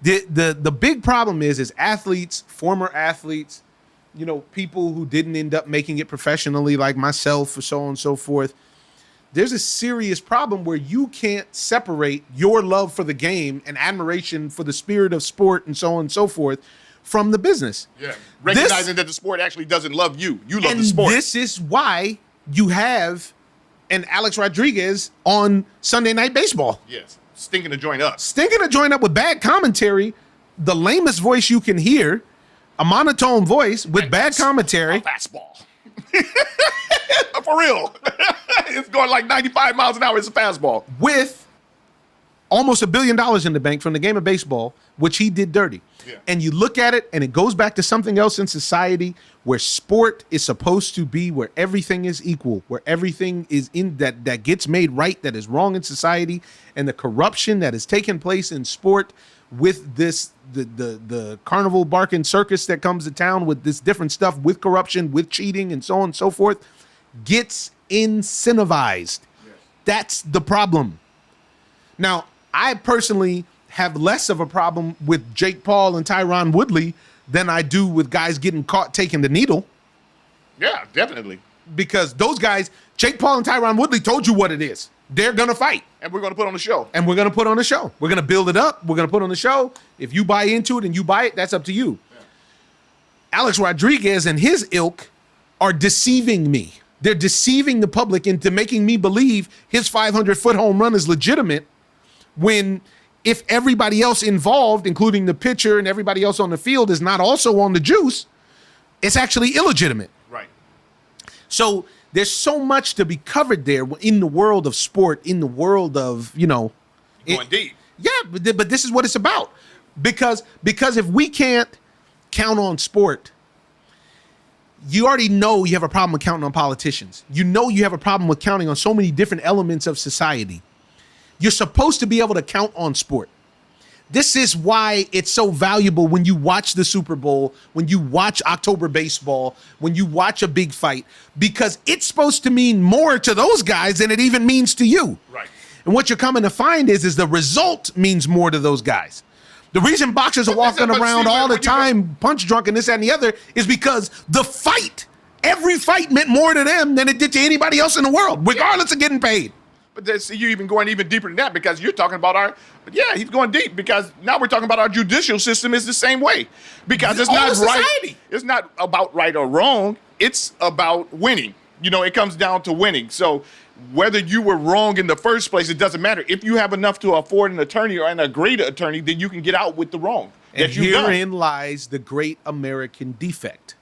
The big problem is athletes, former athletes, people who didn't end up making it professionally, like myself, or so on and so forth. There's a serious problem where you can't separate your love for the game and admiration for the spirit of sport and so on and so forth from the business. Yeah, recognizing that the sport actually doesn't love you. You love the sport. This is why you have an Alex Rodriguez on Sunday Night Baseball. Yes, stinking to join up. Stinking to join up with bad commentary, the lamest voice you can hear, a monotone voice with bad commentary. A fastball. For real. It's going like 95 miles an hour. It's a fastball. With almost $1 billion in the bank from the game of baseball, which he did dirty. Yeah. And you look at it, and it goes back to something else in society where sport is supposed to be where everything is equal, where everything is in that gets made right, that is wrong in society, and the corruption that is taking place in sport with this the carnival barking circus that comes to town with this different stuff, with corruption, with cheating, and so on and so forth, gets incentivized. Yes. That's the problem. Now, I personally have less of a problem with Jake Paul and Tyron Woodley than I do with guys getting caught taking the needle. Yeah, definitely. Because those guys, Jake Paul and Tyron Woodley, told you what it is. They're going to fight. And we're going to put on the show. And we're going to put on the show. We're going to build it up. We're going to put on the show. If you buy into it and you buy it, that's up to you. Yeah. Alex Rodriguez and his ilk are deceiving me. They're deceiving the public into making me believe his 500-foot home run is legitimate when if everybody else involved, including the pitcher and everybody else on the field, is not also on the juice, it's actually illegitimate. Right. So there's so much to be covered there in the world of sport, in the world of, going deep. Yeah, but this is what it's about. Because if we can't count on sport, you already know you have a problem with counting on politicians. You know you have a problem with counting on so many different elements of society. You're supposed to be able to count on sport. This is why it's so valuable when you watch the Super Bowl, when you watch October baseball, when you watch a big fight, because it's supposed to mean more to those guys than it even means to you. Right. And what you're coming to find is the result means more to those guys. The reason boxers are walking around all the time, punch drunk and this, that, and the other, is because the fight, every fight meant more to them than it did to anybody else in the world, regardless of getting paid. But you're even going even deeper than that because you're talking about he's going deep because now we're talking about our judicial system is the same way. Because it's not right. It's not about right or wrong. It's about winning. It comes down to winning. So whether you were wrong in the first place, it doesn't matter. If you have enough to afford an attorney or an agreed attorney, then you can get out with the wrong. And herein lies the great American defect.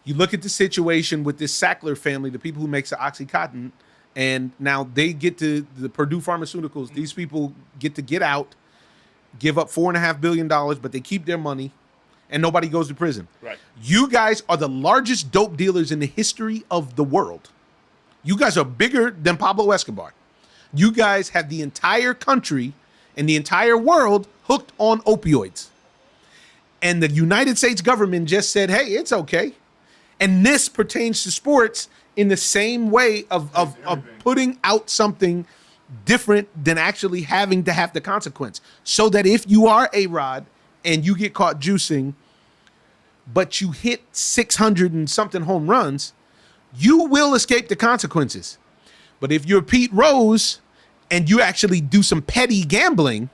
You look at the situation with this Sackler family, the people who makes the OxyContin, and now they get to the Purdue Pharmaceuticals. These people get out, give up $4.5 billion, but they keep their money, and nobody goes to prison. Right. You guys are the largest dope dealers in the history of the world. You guys are bigger than Pablo Escobar. You guys have the entire country and the entire world hooked on opioids. And the United States government just said, hey, it's okay. And this pertains to sports in the same way of putting out something different than actually having to have the consequence. So that if you are A-Rod and you get caught juicing, but you hit 600 and something home runs, you will escape the consequences. But if you're Pete Rose and you actually do some petty gambling,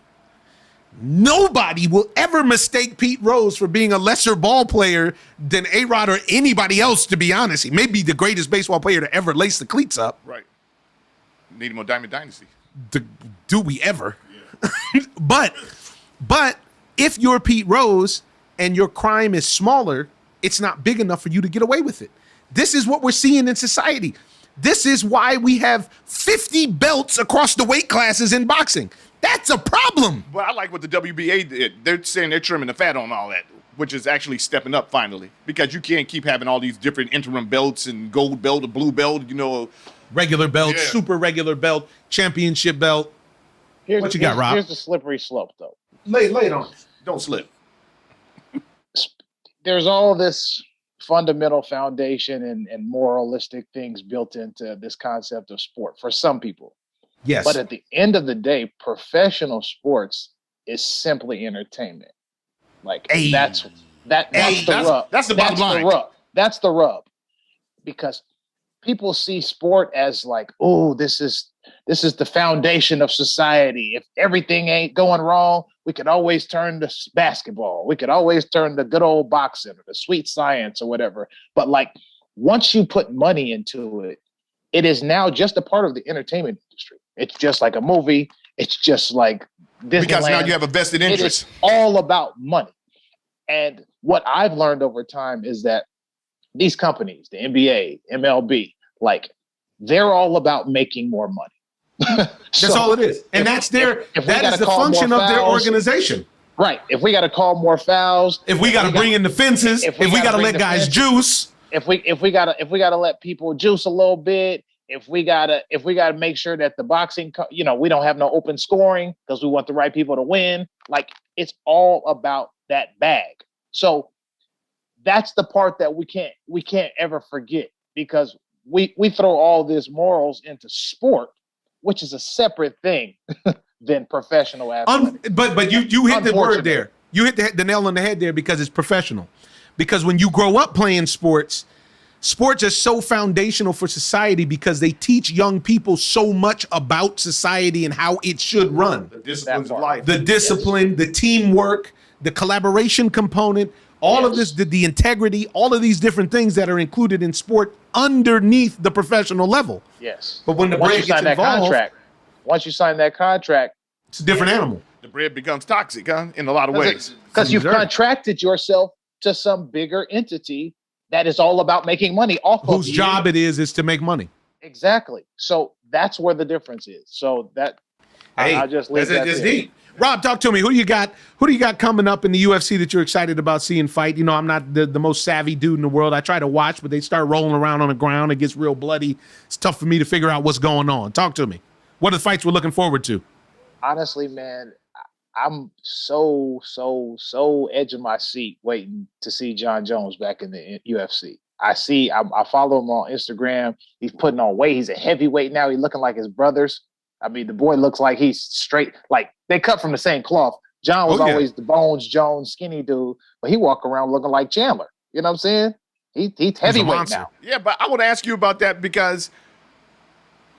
nobody will ever mistake Pete Rose for being a lesser ball player than A-Rod or anybody else, to be honest. He may be the greatest baseball player to ever lace the cleats up. Right. Need him on Diamond Dynasty. Do we ever? Yeah. But if you're Pete Rose and your crime is smaller, it's not big enough for you to get away with it. This is what we're seeing in society. This is why we have 50 belts across the weight classes in boxing. That's a problem. Well, I like what the WBA did. They're saying they're trimming the fat on all that, which is actually stepping up finally. Because you can't keep having all these different interim belts and gold belt, a blue belt, Regular belt, super regular belt, championship belt. What you got, Rob? Here's the slippery slope, though. Lay it on. Don't slip. There's all this fundamental foundation and moralistic things built into this concept of sport for some people. Yes. But at the end of the day, professional sports is simply entertainment. Like Hey. that's the rub. That's the bottom line. That's the rub. Because people see sport as like, oh, this is the foundation of society. If everything ain't going wrong, we could always turn to basketball. We could always turn to good old boxing or the sweet science or whatever. But like once you put money into it, it is now just a part of the entertainment industry. It's just like a movie. It's just like Disneyland. Because now you have a vested interest. It is all about money. And what I've learned over time is that these companies, the NBA, MLB, like they're all about making more money. That's all it is. And that is the function of their organization. Right. If we got to call more fouls, if we got to bring in the fences, if we got to let guys juice, if we got to let people juice a little bit, if we got to make sure that the boxing, we don't have no open scoring because we want the right people to win. Like it's all about that bag. So that's the part that we can't ever forget, because we throw all this morals into sport, which is a separate thing than professional athletics. But you hit the word there. You hit the nail on the head there, because it's professional. Because when you grow up playing sports are so foundational for society, because they teach young people so much about society and how it should run. The disciplines of life. The discipline, the teamwork, the collaboration component, all of this, the integrity, all of these different things that are included in sport underneath the professional level. Yes. But when the bread gets involved, once you sign that contract, it's a different animal. The bread becomes toxic, in a lot of ways. Because you've contracted yourself to some bigger entity that is all about making money off of you. Whose job it is to make money. Exactly. So that's where the difference is. So that I just leave that there. Deep. Rob, talk to me. Who do you got coming up in the UFC that you're excited about seeing fight? I'm not the most savvy dude in the world. I try to watch, but they start rolling around on the ground. It gets real bloody. It's tough for me to figure out what's going on. Talk to me. What are the fights we're looking forward to? Honestly, man, I'm so edge of my seat waiting to see John Jones back in the UFC. I follow him on Instagram. He's putting on weight. He's a heavyweight now. He's looking like his brothers. I mean, the boy looks like he's straight, like they cut from the same cloth. John was always the Bones Jones skinny dude, but he walk around looking like Chandler. You know what I'm saying? He's heavyweight now. Yeah, but I want to ask you about that, because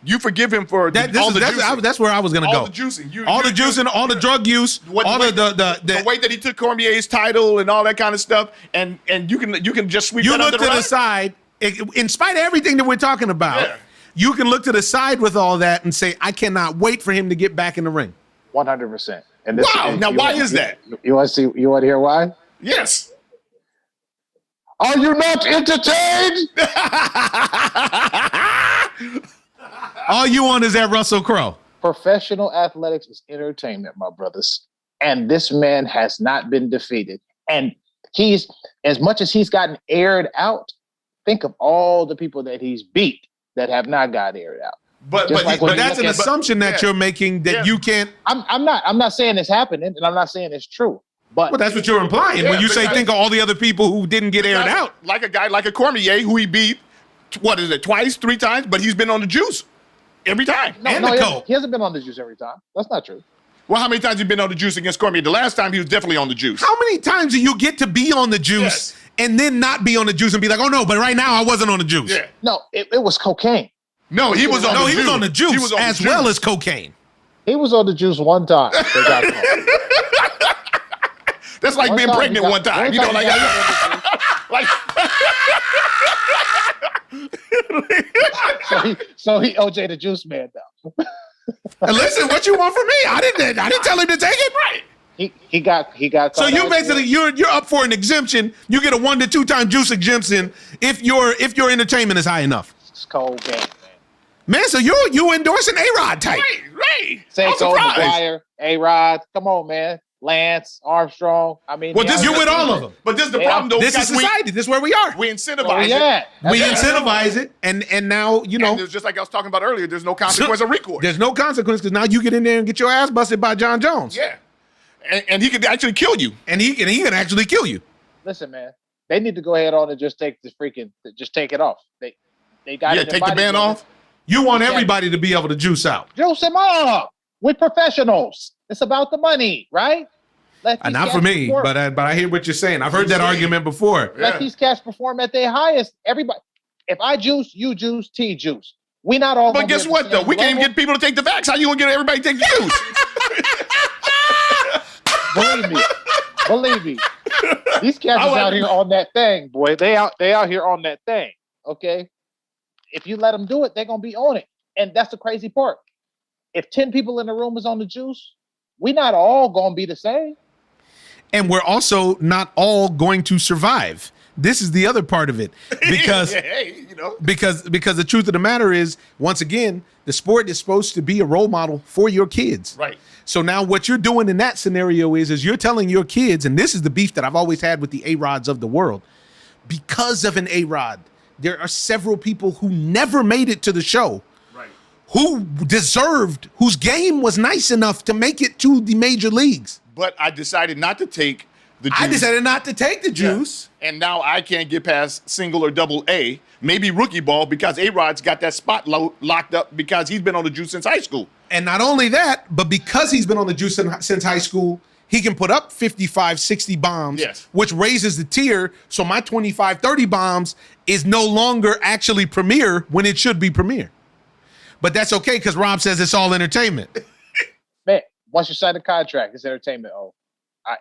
you forgive him for all the juicing. That's where I was going to go. All the juicing. All the juicing, all the drug use, the way that he took Cormier's title and all that kind of stuff, and you can just sweep that under the rug. You look to the side, in spite of everything that we're talking about, you can look to the side with all that and say, I cannot wait for him to get back in the ring. 100%. Now why is that? You want to hear why? Yes. Are you not entertained? All you want is that Russell Crowe. Professional athletics is entertainment, my brothers. And this man has not been defeated. And he's, as much as he's gotten aired out, think of all the people that he's beat that have not got aired out. But that's an assumption that you're making that you can't. I'm not saying it's happening, and I'm not saying it's true. But that's what you're implying when you say think of all the other people who didn't get aired out. Like a guy like a Cormier who he beat, twice, 3 times, but he's been on the juice every time. He hasn't been on the juice every time. That's not true. Well, how many times have you been on the juice against Cormier? The last time he was definitely on the juice. How many times do you get to be on the juice and then not be on the juice and be like, oh no, but right now I wasn't on the juice? Yeah. No, it was cocaine. No, he was on the juice. He was on the juice as well as cocaine. He was on the juice one time. That's like being pregnant one time. You know, like So he OJ the Juice Man now. Listen, what you want from me? I didn't tell him to take it. Right. He got. So you basically you're up for an exemption. You get a 1 to 2 time juice exemption if your entertainment is high enough. It's cold game, man. So you endorsing A-Rod type. Right. Seiko, McGuire, A-Rod. Come on, man. Lance, Armstrong. I mean, you with all of them. But this is the problem, though. This is society. This is where we are. We incentivize it. We incentivize it, and now And it's just like I was talking about earlier. There's no consequence of recourse. There's no consequence because now you get in there and get your ass busted by John Jones. Yeah, and he could actually kill you. And he can actually kill you. Listen, man. They need to go ahead on and just take it off. They got take the ban off. You want everybody to be able to juice out. Juice him up. We're professionals. It's about the money, right? Let these Not for cats me, perform. but I hear what you're saying. I've heard that argument before. Let these cats perform at their highest. Everybody, if I juice, you juice, T juice. We not all. But guess what though? We can't even get people to take the vax. How you gonna get everybody to take the juice? Believe me. These cats is out here on that thing, boy. They out here on that thing. Okay. If you let them do it, they're gonna be on it. And that's the crazy part. If 10 people in the room is on the juice, we not all gonna be the same. And we're also not all going to survive. This is the other part of it. Because because the truth of the matter is, once again, the sport is supposed to be a role model for your kids. Right. So now what you're doing in that scenario is you're telling your kids, and this is the beef that I've always had with the A-Rods of the world. Because of an A-Rod, there are several people who never made it to the show. Right. Who deserved, whose game was nice enough to make it to the major leagues. But I decided not to take the juice. I decided not to take the juice. Yeah. And now I can't get past single or double A, maybe rookie ball, because A-Rod's got that spot locked up because he's been on the juice since high school. And not only that, but because he's been on the juice since high school, he can put up 55, 60 bombs, which raises the tier. So my 25, 30 bombs is no longer actually premier when it should be premier. But that's okay because Rob says it's all entertainment. Man, once you sign the contract, it's entertainment.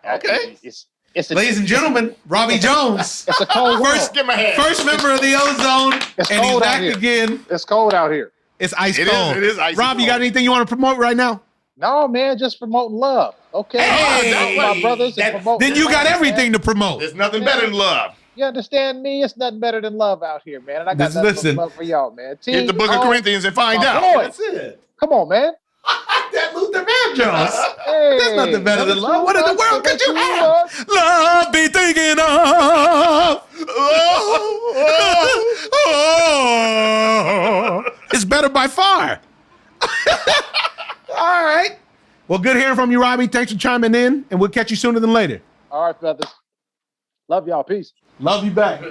Okay. It's Ladies and gentlemen, Robbie Jones. It's a cold world. Give my hand. First member of the Ozone. It's and he's cold out back here. again. It's cold out here. It's ice cold. It is ice Rob, cold. you got anything you want to promote right now? No, man, just promoting love. Okay. Hey, my brothers and promoting then you got love, everything man. to promote. There's nothing better than love. You understand me? It's nothing better than love out here, man. And I got nothing but love for y'all, man. Hit the book of Corinthians and find out. Boy. That's it. Come on, man. That Luther Vandross. Hey, There's nothing better than love. What in the world could you have? want? Love be thinking of. It's better by far. All right. Well, good hearing from you, Robbie. Thanks for chiming in, and we'll catch you sooner than later. All right, brothers. Love y'all. Peace. Love you back.